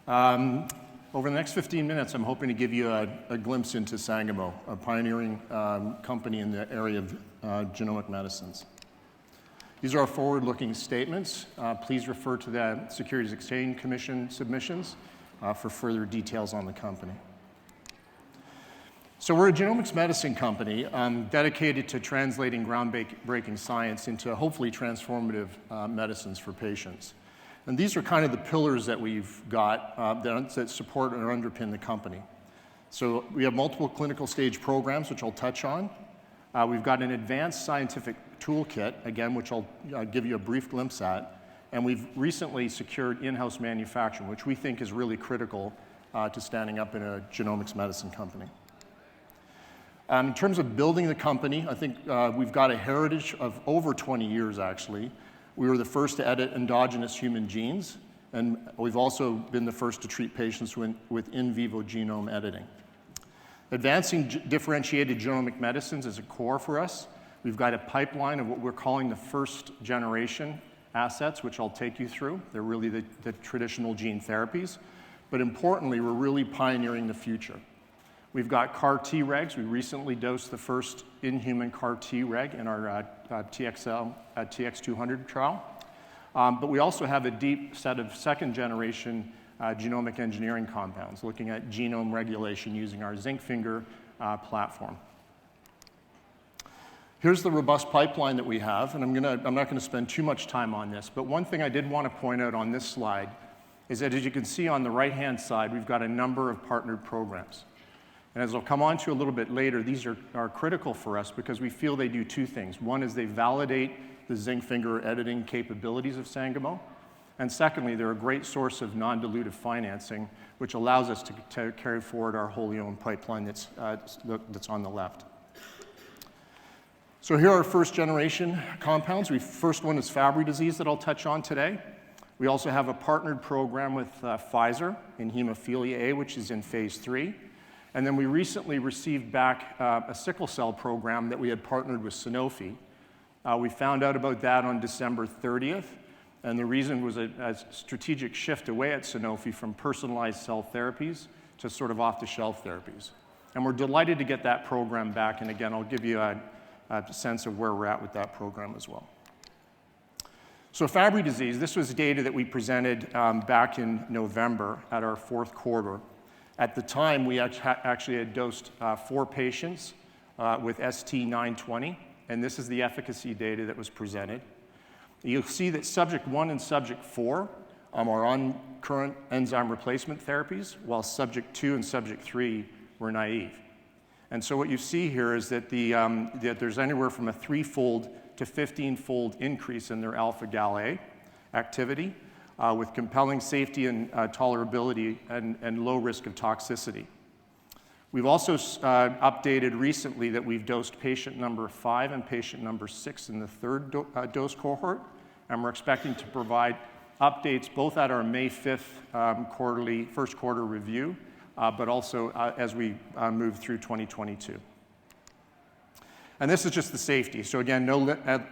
Over the next 15 minutes, I'm hoping to give you a glimpse into Sangamo, a pioneering company in the area of genomic medicines. These are our forward-looking statements. Please refer to the Securities Exchange Commission submissions for further details on the company. So we're a genomics medicine company dedicated to translating groundbreaking science into hopefully transformative medicines for patients. And these are kind of the pillars that we've got that support and underpin the company. So we have multiple clinical stage programs, which I'll touch on. We've got an advanced scientific toolkit, again, which I'll give you a brief glimpse at. And we've recently secured in-house manufacturing, which we think is really critical to standing up in a genomics medicine company. In terms of building the company, I think we've got a heritage of over 20 years, actually. We were the first to edit endogenous human genes, and we've also been the first to treat patients with in vivo genome editing. Advancing differentiated genomic medicines is a core for us. We've got a pipeline of what we're calling the first generation assets, which I'll take you through. They're really the traditional gene therapies. But importantly, we're really pioneering the future. We've got CAR Tregs. We recently dosed the first in-human CAR Treg in our TX200 trial. But we also have a deep set of second-generation genomic engineering compounds, looking at genome regulation using our zinc finger platform. Here's the robust pipeline that we have, and I'm not going to spend too much time on this, but one thing I did want to point out on this slide is that, as you can see on the right-hand side, we've got a number of partnered programs. And as I'll come on to a little bit later, these are critical for us because we feel they do two things. One is they validate the zinc finger editing capabilities of Sangamo. And secondly, they're a great source of non-dilutive financing, which allows us to carry forward our wholly owned pipeline that's on the left. So here are our first generation compounds. First one is Fabry Disease that I'll touch on today. We also have a partnered program with Pfizer in hemophilia A, which is in phase 3. And then we recently received back a sickle cell program that we had partnered with Sanofi. We found out about that on December 30th, and the reason was a strategic shift away at Sanofi from personalized cell therapies to sort of off-the-shelf therapies. And we're delighted to get that program back, and again, I'll give you a sense of where we're at with that program as well. So Fabry disease, this was data that we presented back in November at our fourth quarter. At the time, we actually had dosed 4 patients with ST920, and this is the efficacy data that was presented. You'll see that subject 1 and subject 4 are on current enzyme replacement therapies, while subject 2 and subject 3 were naive. And so what you see here is that that there's anywhere from a 3-fold to 15-fold increase in their alpha-Gal A activity, with compelling safety and tolerability and low risk of toxicity. We've also updated recently that we've dosed patient number 5 and patient number 6 in the third dose cohort, and we're expecting to provide updates both at our May 5th first quarter review, but also as we move through 2022. And this is just the safety. So again, no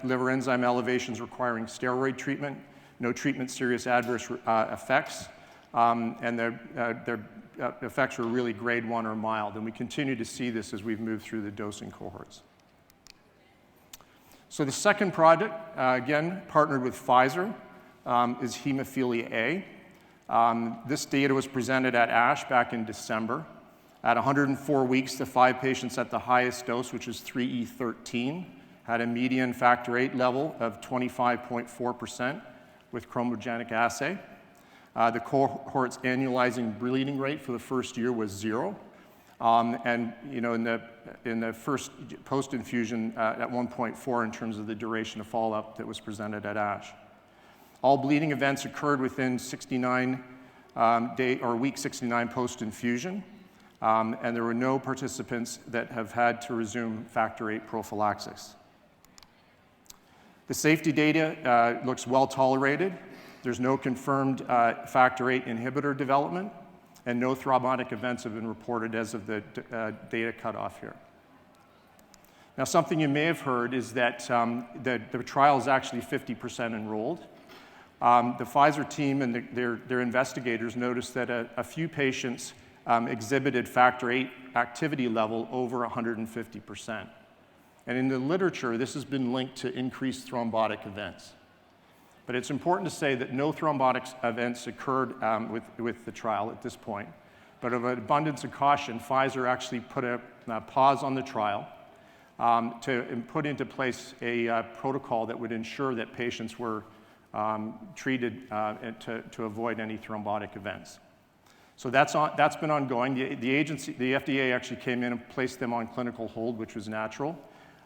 liver enzyme elevations requiring steroid treatment, no treatment serious adverse effects, and their effects were really grade 1 or mild. And we continue to see this as we've moved through the dosing cohorts. So the second product, again, partnered with Pfizer, is hemophilia A. This data was presented at ASH back in December. At 104 weeks, the 5 patients at the highest dose, which is 3E13, had a median factor VIII level of 25.4%. With chromogenic assay. The cohort's annualizing bleeding rate for the first year was 0. And in the first post-infusion at 1.4 in terms of the duration of follow-up that was presented at ASH. All bleeding events occurred within week 69 post-infusion. And there were no participants that have had to resume factor VIII prophylaxis. The safety data looks well tolerated. There's no confirmed factor VIII inhibitor development, and no thrombotic events have been reported as of the data cutoff here. Now, something you may have heard is that the trial is actually 50% enrolled. the Pfizer team and their investigators noticed that a few patients exhibited factor VIII activity level over 150%. And in the literature, this has been linked to increased thrombotic events. But it's important to say that no thrombotic events occurred with the trial at this point. But of an abundance of caution, Pfizer actually put a pause on the trial to put into place a protocol that would ensure that patients were treated to avoid any thrombotic events. So that's been ongoing. The FDA actually came in and placed them on clinical hold, which was natural.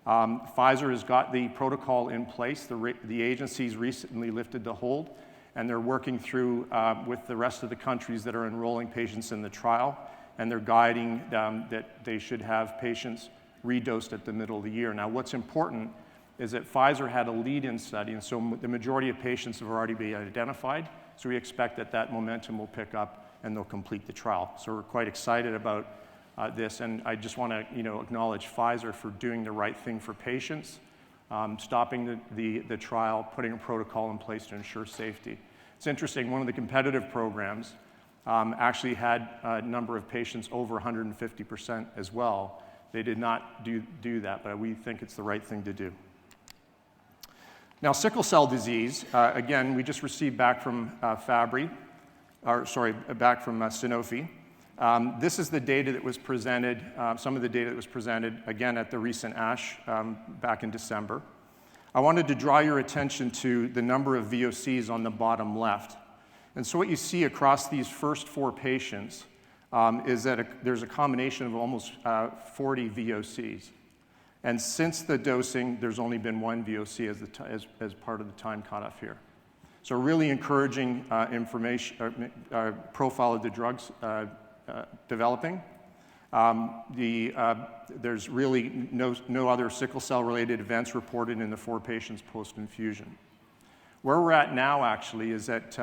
Pfizer has got the protocol in place. The agencies recently lifted the hold, and they're working through with the rest of the countries that are enrolling patients in the trial, and they're guiding that they should have patients redosed at the middle of the year. Now, what's important is that Pfizer had a lead-in study, and so the majority of patients have already been identified, so we expect that momentum will pick up and they'll complete the trial. So we're quite excited about this, and I just want to acknowledge Pfizer for doing the right thing for patients, stopping the trial, putting a protocol in place to ensure safety. It's interesting, one of the competitive programs actually had a number of patients over 150% as well. They did not do that, but we think it's the right thing to do. Now, sickle cell disease, again, we just received back from Sanofi. This is the data that was presented, some of the data that was presented, again, at the recent ASH back in December. I wanted to draw your attention to the number of VOCs on the bottom left. And so what you see across these first 4 patients is that there's a combination of almost 40 VOCs. And since the dosing, there's only been 1 VOC as part of the time cutoff here. So really encouraging information, profile of the drugs developing. There's really no other sickle cell-related events reported in the 4 patients post-infusion. Where we're at now, actually, is that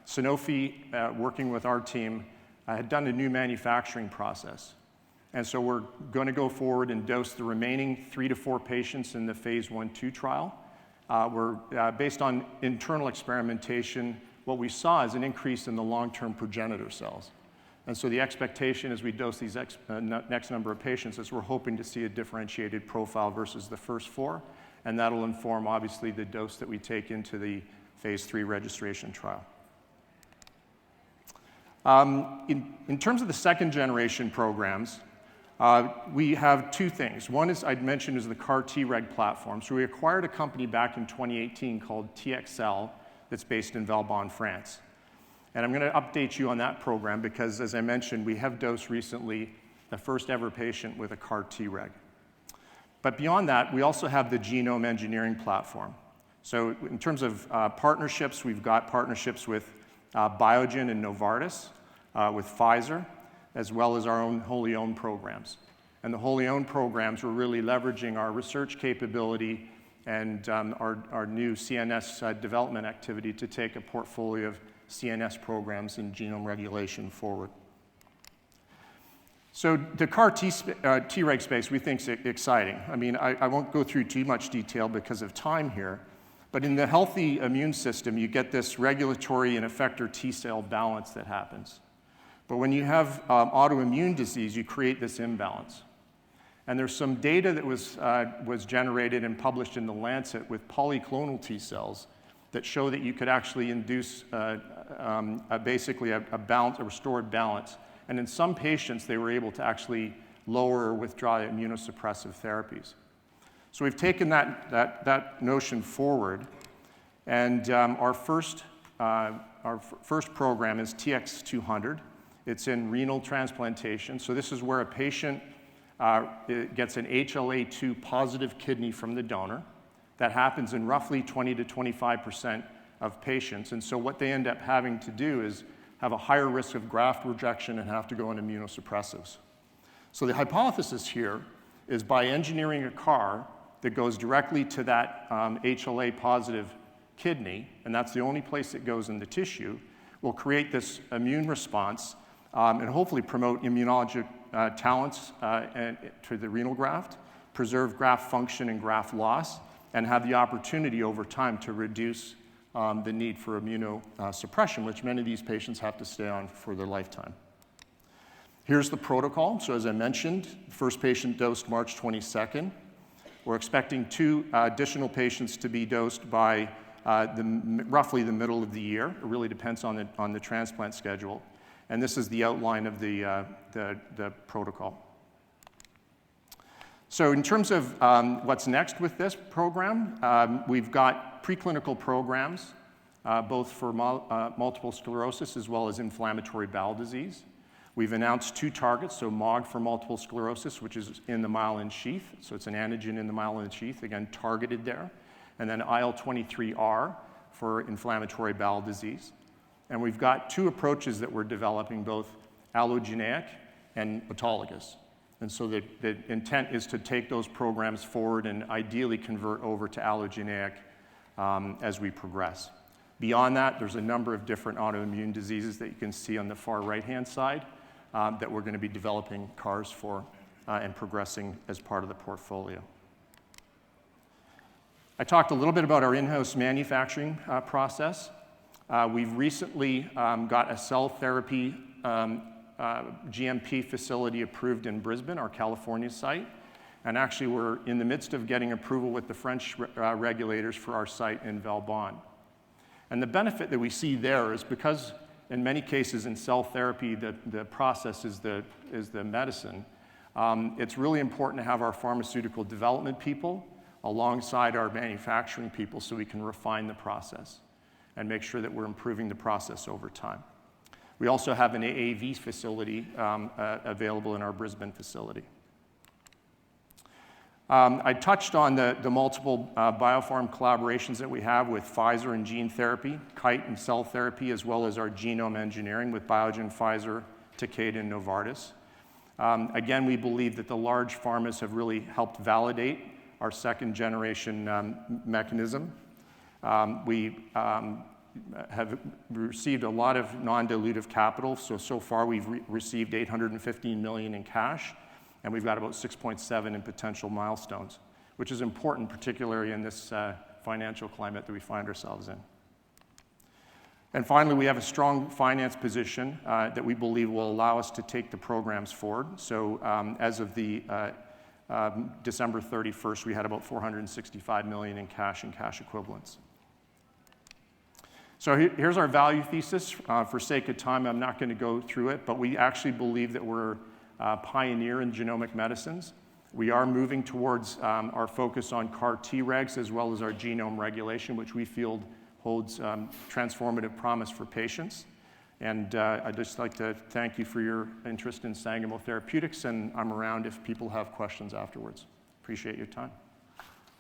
Sanofi, working with our team, had done a new manufacturing process. And so we're going to go forward and dose the remaining 3 to 4 patients in the phase 1/2 trial. Based on internal experimentation, what we saw is an increase in the long-term progenitor cells. And so the expectation as we dose these next number of patients is we're hoping to see a differentiated profile versus the first 4, and that'll inform, obviously, the dose that we take into the phase 3 registration trial. In terms of the second-generation programs, we have 2 things. One is, I'd mentioned, is the CAR-Treg platform. So we acquired a company back in 2018 called TXL that's based in Valbonne, France. And I'm going to update you on that program because, as I mentioned, we have dosed recently the first ever patient with a CAR-Treg. But beyond that, we also have the genome engineering platform. So in terms of partnerships, we've got partnerships with Biogen and Novartis, with Pfizer, as well as our own wholly owned programs. And the wholly owned programs, we're really leveraging our research capability and our new CNS development activity to take a portfolio of CNS programs in genome regulation forward. So the CAR-Treg space we think is exciting. I mean, I won't go through too much detail because of time here, but in the healthy immune system, you get this regulatory and effector T-cell balance that happens. But when you have autoimmune disease, you create this imbalance. And there's some data that was generated and published in The Lancet with polyclonal T cells that show that you could actually induce basically a restored balance. And in some patients, they were able to actually lower or withdraw immunosuppressive therapies. So we've taken that notion forward, and our first program is TX200. It's in renal transplantation. So this is where a patient gets an HLA-2 positive kidney from the donor. That happens in roughly 20 to 25% of patients. And so what they end up having to do is have a higher risk of graft rejection and have to go on immunosuppressives. So the hypothesis here is by engineering a CAR that goes directly to that HLA positive kidney, and that's the only place it goes in the tissue, will create this immune response and hopefully promote immunologic talents to the renal graft, preserve graft function and graft loss, and have the opportunity over time to reduce the need for immunosuppression, which many of these patients have to stay on for their lifetime. Here's the protocol. So as I mentioned, first patient dosed March 22nd. We're expecting 2 additional patients to be dosed by roughly the middle of the year. It really depends on the transplant schedule. And this is the outline of the protocol. So in terms of what's next with this program, we've got preclinical programs, both for multiple sclerosis as well as inflammatory bowel disease. We've announced 2 targets, so MOG for multiple sclerosis, which is in the myelin sheath. So it's an antigen in the myelin sheath, again, targeted there. And then IL-23R for inflammatory bowel disease. And we've got 2 approaches that we're developing, both allogeneic and autologous. And so the intent is to take those programs forward and ideally convert over to allogeneic as we progress. Beyond that, there's a number of different autoimmune diseases that you can see on the far right-hand side that we're going to be developing CARs for and progressing as part of the portfolio. I talked a little bit about our in-house manufacturing process. We've recently got a cell therapy GMP facility approved in Brisbane, our California site. And actually, we're in the midst of getting approval with the French regulators for our site in Valbonne. And the benefit that we see there is because in many cases in cell therapy, the process is the medicine. It's really important to have our pharmaceutical development people alongside our manufacturing people so we can refine the process and make sure that we're improving the process over time. We also have an AAV facility available in our Brisbane facility. I touched on the multiple biopharm collaborations that we have with Pfizer in gene therapy, Kite in cell therapy, as well as our genome engineering with Biogen, Pfizer, Takeda, and Novartis. Again, we believe that the large pharmas have really helped validate our second-generation mechanism. We have received a lot of non-dilutive capital. So far, we've received $815 million in cash. And we've got about 6.7 in potential milestones, which is important, particularly in this financial climate that we find ourselves in. And finally, we have a strong finance position that we believe will allow us to take the programs forward. So as of the December 31st, we had about $465 million in cash and cash equivalents. So here's our value thesis. For sake of time, I'm not going to go through it, but we actually believe that we're pioneer in genomic medicines. We are moving towards our focus on CAR Tregs as well as our genome regulation, which we feel holds transformative promise for patients. And I'd just like to thank you for your interest in Sangamo Therapeutics, and I'm around if people have questions afterwards. Appreciate your time.